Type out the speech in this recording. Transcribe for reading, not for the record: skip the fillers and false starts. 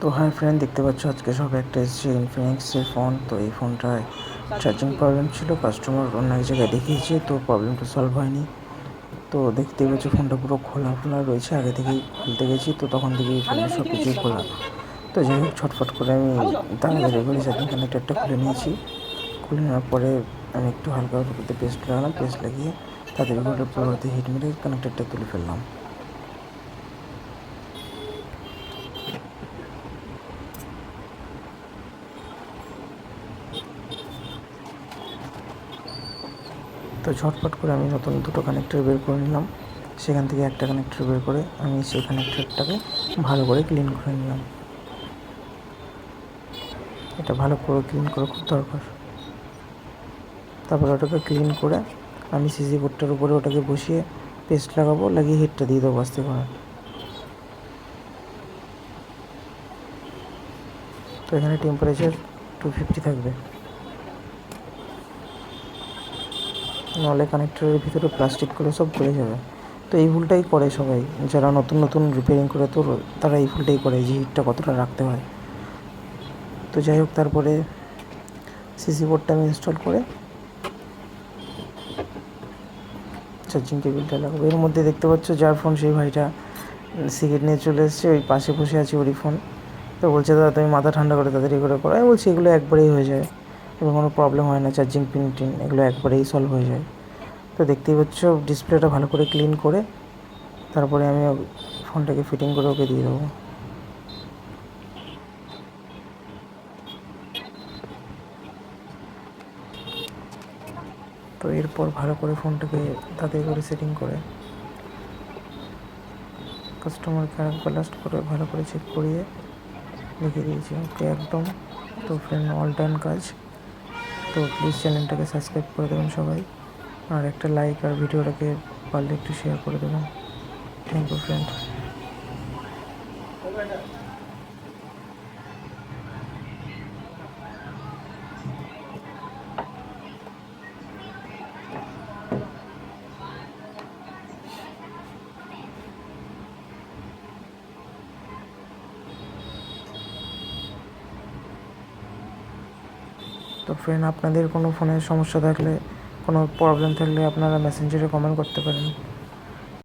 তো hi friend, দেখতে পাচ্ছ আজকে সব একটা এসেছে ইনফিনিক্সের ফোন। তো এই ফোনটায় চার্জিং প্রবলেম ছিল, কাস্টমার অন্য এক জায়গায় দেখিয়েছে, তো প্রবলেমটা সলভ হয়নি। তো দেখতেই পাচ্ছ ফোনটা পুরো খোলা খোলা রয়েছে, আগে থেকেই খুলতে গেছি তো তখন থেকেই ফোনের সব কিছুই খোলা। তো যাই হোক, ছটফট করে আমি তাড়াতাড়ি করে চার্জিং কানেক্টারটা খুলে নিয়েছি। খুলে নেওয়ার পরে আমি একটু হালকা করতে পেস্ট লাগালাম, পেস্ট লাগিয়ে তাড়াতাড়ি করে পরবর্তী হিট মেরে কানেক্টারটা তুলে ফেললাম। তো ঝটপট করে আমি নতুন দুটো কানেক্টর বের করে নিলাম। সেখান থেকে একটা কানেক্টর বের করে আমি সেই কানেক্টরটাকে ভালো করে ক্লিন করে নিলাম। এটা ভালো করে ক্লিন করা খুব দরকার। তারপর ওটাকে ক্লিন করে আমি সিসি বোর্ডটার উপরে ওটাকে বসিয়ে পেস্ট লাগাবো, লাগিয়ে হিটটা দিয়ে দেবো আস্তে করে। তো এখানে টেম্পারেচার 250 থাকবে, নাহলে কানেক্টরের ভিতরে প্লাস্টিকগুলো সব গলে যাবে। তো এই ভুলটাই করে সবাই, যারা নতুন নতুন রিপেয়ারিং করে তো তারা এই ভুলটাই করে যে হিটটা কতটা রাখতে হয়। তো যাই হোক, তারপরে সিসি বোর্ডটা আমি ইনস্টল করে চার্জিং কেবিলটা লাগাবো। এর মধ্যে দেখতে পাচ্ছ যার ফোন সেই ভাইটা সিগারেট নিয়ে চলে এসছে, ওই পাশে বসে আছে ওরই ফোন। তো বলছে, দাদা তুমি মাথা ঠান্ডা করে তাড়াতাড়ি করে করো। আমি বলছি এগুলো একবারেই হয়ে যায়, এবং কোনো প্রবলেম হয় না, চার্জিং পিন টিন এগুলো একবারেই সলভ হয়ে যায়। তো দেখতেই পাচ্ছ ডিসপ্লেটা ভালো করে ক্লিন করে তারপরে আমি ফোনটাকে ফিটিং করে ওকে দিয়ে দেবো। তো এরপর ভালো করে ফোনটাকে তাড়াতাড়ি করে সেটিং করে কাস্টমারকে আরেকবার লাস্ট করে ভালো করে চেক করিয়ে লিখে দিয়েছি ওকে একদম। তো ফ্রেন্ড, অল ডান কাজ। তো প্লিজ চ্যানেলটাকে সাবস্ক্রাইব করে দেবেন সবাই, আর একটা লাইক আর ভিডিওটাকে পারলে একটু শেয়ার করে দেবেন। Thank you friend. তো ফ্রেন্ড, আপনাদের কোনো ফোনের সমস্যা থাকলে, কোনো প্রবলেম থাকলে আপনারা মেসেঞ্জারে কমেন্ট করতে পারেন।